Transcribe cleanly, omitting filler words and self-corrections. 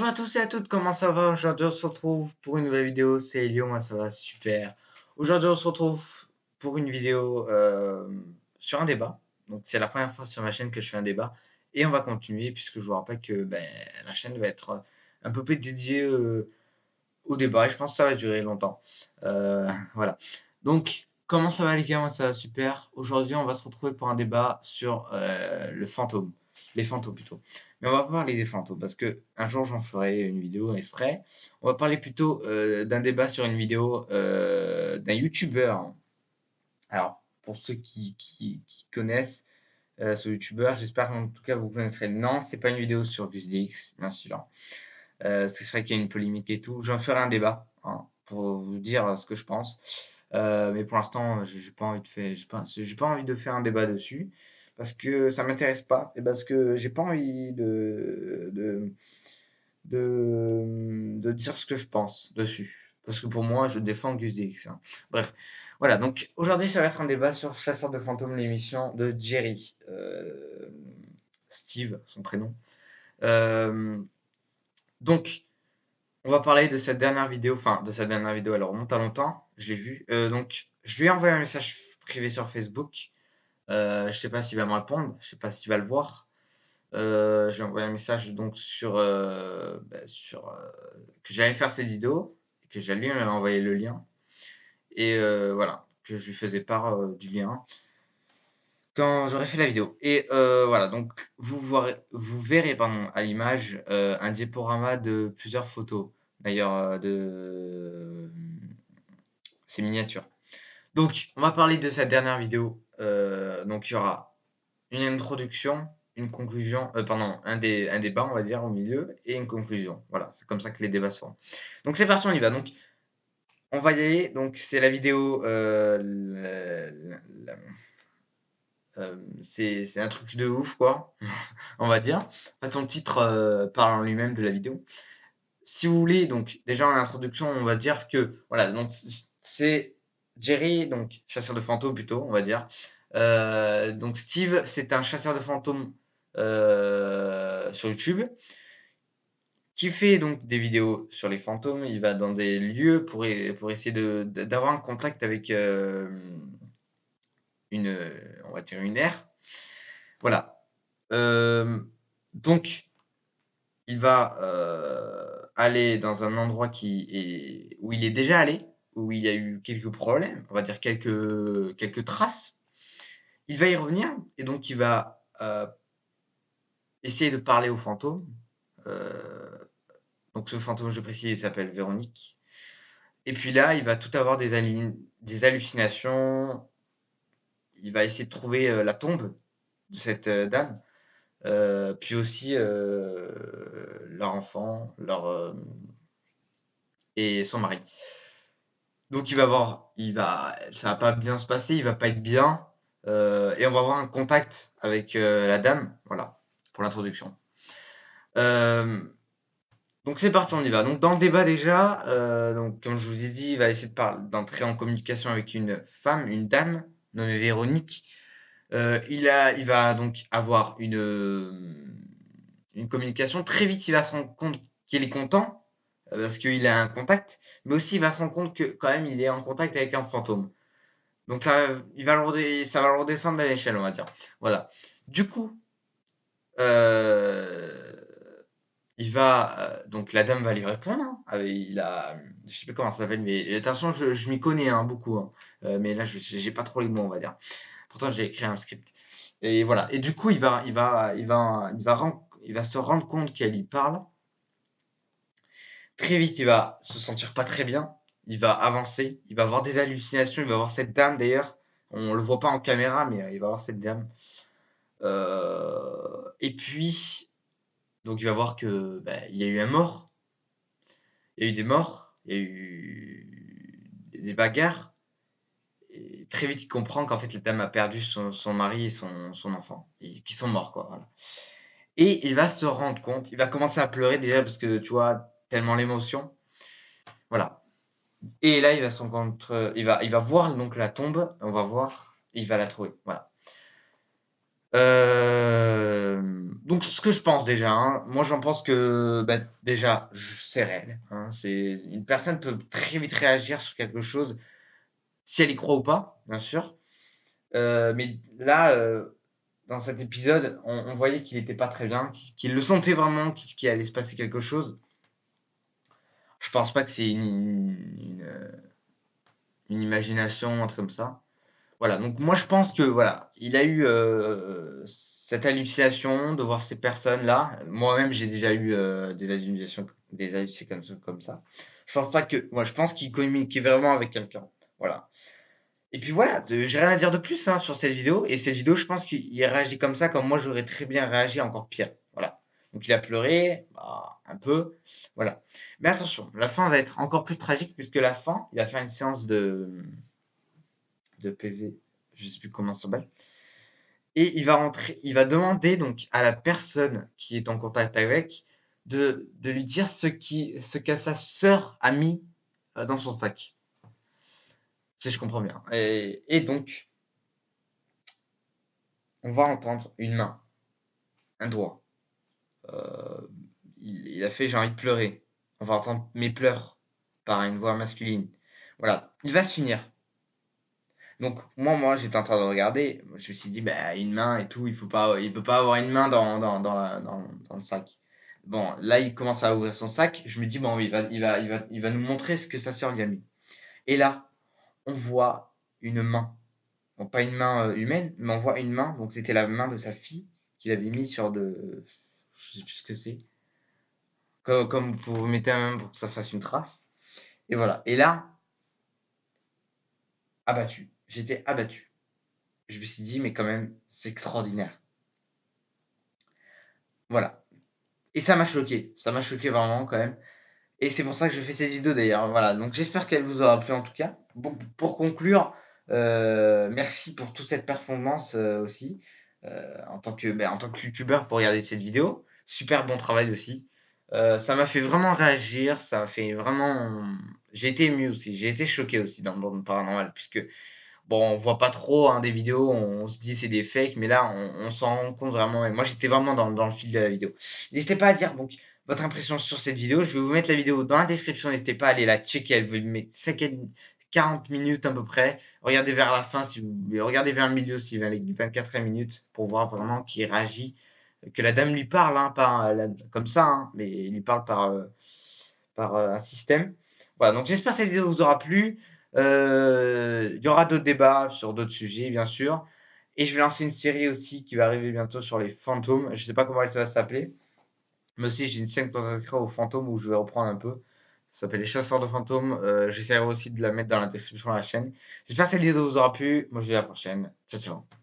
Bonjour à tous et à toutes, comment ça va? Aujourd'hui on se retrouve pour une nouvelle vidéo, c'est Elio, moi ça va super. Aujourd'hui on se retrouve pour une vidéo sur un débat. Donc c'est la première fois sur ma chaîne que je fais un débat. Et on va continuer puisque je vous rappelle que la chaîne va être un peu plus dédiée au débat et je pense que ça va durer longtemps. Voilà. Donc comment ça va les gars? Moi ça va super. Aujourd'hui on va se retrouver pour un débat sur le fantôme. Les fantômes plutôt. Mais on va pas parler des fantômes parce que un jour j'en ferai une vidéo exprès. On va parler plutôt d'un débat sur une vidéo d'un youtubeur. Alors pour ceux qui connaissent ce youtubeur, j'espère qu'en tout cas vous connaîtrez. Non, c'est pas une vidéo sur GusDX, bien sûr. C'est vrai qu'il y a une polémique et tout. J'en ferai un débat hein, pour vous dire ce que je pense. Mais pour l'instant, j'ai pas envie de faire, j'ai pas envie de faire un débat dessus parce que ça m'intéresse pas et parce que j'ai pas envie de dire ce que je pense dessus. Parce que pour moi, je défends Gus DX. Hein. Bref, voilà. Donc aujourd'hui, ça va être un débat sur Chasseur de fantômes, l'émission de Jerry, Steve, son prénom. Donc on va parler de cette dernière vidéo, enfin de cette dernière vidéo, elle remonte à longtemps, je l'ai vue. Donc je lui ai envoyé un message privé sur Facebook. Je sais pas s'il va me répondre, je sais pas s'il va le voir. J'ai envoyé un message donc sur que j'allais faire cette vidéo, que j'allais lui envoyer le lien. Et voilà, que je lui faisais part du lien quand j'aurai fait la vidéo. Et voilà, donc vous verrez pardon, à l'image un diaporama de plusieurs photos, d'ailleurs de ces miniatures. Donc, on va parler de cette dernière vidéo. Donc, il y aura une introduction, une conclusion, pardon, un débat, on va dire, au milieu, et une conclusion. Voilà, c'est comme ça que les débats seront. Donc, c'est parti, on y va. Donc, on va y aller. Donc, c'est la vidéo. C'est un truc de ouf, quoi, on va dire. Enfin, son titre parle en lui-même de la vidéo. Si vous voulez, donc, déjà en introduction, on va dire que, voilà, donc, c'est Jerry, donc, chasseur de fantômes plutôt, on va dire. Donc, Steve, c'est un chasseur de fantômes sur YouTube qui fait donc des vidéos sur les fantômes. Il va dans des lieux pour essayer d'avoir un contact avec on va dire une ère. Voilà. Donc, il va aller dans un endroit où il est déjà allé, où il y a eu quelques problèmes, on va dire quelques traces. Il va y revenir et donc il va essayer de parler au fantôme. Donc ce fantôme, je précise, il s'appelle Véronique. Et puis là, il va tout avoir des hallucinations. Il va essayer de trouver la tombe de cette dame. Puis aussi leur enfant, et son mari. Donc il va voir, ça va pas bien se passer, il va pas être bien, et on va avoir un contact avec la dame, voilà, pour l'introduction. Donc c'est parti, on y va. Donc dans le débat déjà, donc comme je vous ai dit, il va essayer d'entrer en communication avec une femme, une dame nommée Véronique. Il va donc avoir une communication. Très vite, il va se rendre compte qu'il est content, parce qu'il a un contact, mais aussi il va se rendre compte que quand même il est en contact avec un fantôme. Donc ça va le redescendre à l'échelle, on va dire. Voilà. Du coup, euh, donc la dame va lui répondre. Hein. Je sais pas comment ça s'appelle, mais attention, je m'y connais hein, beaucoup. Hein. Mais là, j'ai pas trop les mots, on va dire. Pourtant, j'ai écrit un script. Et voilà. Et du coup, il va se rendre compte qu'elle lui parle. Très vite, il va se sentir pas très bien. Il va avancer. Il va avoir des hallucinations. Il va voir cette dame d'ailleurs. On le voit pas en caméra, mais il va voir cette dame. Et puis, donc il va voir que il y a eu un mort. Il y a eu des morts. Il y a eu des bagarres. Et très vite, il comprend qu'en fait, la dame a perdu son mari et son enfant. Et qu'ils sont morts, quoi. Voilà. Et il va se rendre compte. Il va commencer à pleurer déjà parce que tu vois, tellement l'émotion. Voilà. Et là, il va se rendre compte, il va voir donc la tombe, on va voir, et il va la trouver. Voilà. Donc, ce que je pense déjà, hein, moi j'en pense que bah, déjà, c'est réel. Hein, une personne peut très vite réagir sur quelque chose, si elle y croit ou pas, bien sûr. Mais là, dans cet épisode, on voyait qu'il n'était pas très bien, qu'il le sentait vraiment, qu'il allait se passer quelque chose. Je pense pas que c'est une imagination, un truc comme ça. Voilà, donc moi je pense que voilà, il a eu cette hallucination de voir ces personnes-là. Moi-même j'ai déjà eu des hallucinations, des hallucinations comme ça. Je pense pas que, moi je pense qu'il communiquait vraiment avec quelqu'un. Voilà. Et puis voilà, j'ai rien à dire de plus hein, sur cette vidéo. Et cette vidéo, je pense qu'il réagit comme ça, comme moi j'aurais très bien réagi, encore pire. Voilà. Donc il a pleuré, bah, un peu, voilà. Mais attention, la fin va être encore plus tragique puisque la fin, il va faire une séance de PV, je sais plus comment ça s'appelle. Et il va demander donc à la personne qui est en contact avec de lui dire ce que sa sœur a mis dans son sac. Si je comprends bien. Et donc, on va entendre une main, un doigt. Euh, il a fait j'ai envie de pleurer. On va entendre mes pleurs par une voix masculine. Voilà, il va se finir. Donc moi j'étais en train de regarder, je me suis dit bah une main et tout, il peut pas avoir une main dans le sac. Bon, là il commence à ouvrir son sac, je me dis bon il va nous montrer ce que sa sœur lui a mis. Et là, on voit une main. Bon, pas une main humaine, mais on voit une main, donc c'était la main de sa fille qu'il avait mis sur de je sais plus ce que c'est. Comme vous mettez un main pour que ça fasse une trace. Et voilà. Et là, abattu. J'étais abattu. Je me suis dit mais quand même, c'est extraordinaire. Voilà. Et ça m'a choqué vraiment quand même. Et c'est pour ça que je fais cette vidéo d'ailleurs. Voilà, donc j'espère qu'elle vous aura plu en tout cas. Bon, pour conclure, merci pour toute cette performance aussi, en tant que youtubeur pour regarder cette vidéo. Super bon travail aussi. Ça m'a fait vraiment réagir, ça m'a fait vraiment... J'ai été ému aussi, j'ai été choqué aussi dans le monde paranormal, puisque bon, on voit pas trop hein, des vidéos, on se dit c'est des fakes, mais là, on s'en rend compte vraiment. Et moi, j'étais vraiment dans le fil de la vidéo. N'hésitez pas à dire donc, votre impression sur cette vidéo. Je vais vous mettre la vidéo dans la description. N'hésitez pas à aller la checker. Elle vous met 40 minutes à peu près. Regardez vers la fin, si vous regardez vers le milieu, si vers les 24e minutes, pour voir vraiment qui réagit. Que la dame lui parle, hein, pas comme ça, hein, mais il lui parle par un système. Voilà, donc j'espère que cette vidéo vous aura plu. Il y aura d'autres débats sur d'autres sujets, bien sûr. Et je vais lancer une série aussi qui va arriver bientôt sur les fantômes. Je sais pas comment elle va s'appeler. Mais aussi, j'ai une chaîne consacrée aux fantômes où je vais reprendre un peu. Ça s'appelle Les Chasseurs de fantômes. J'essaierai aussi de la mettre dans la description de la chaîne. J'espère que cette vidéo vous aura plu. Moi, je vous dis à la prochaine. Ciao, ciao.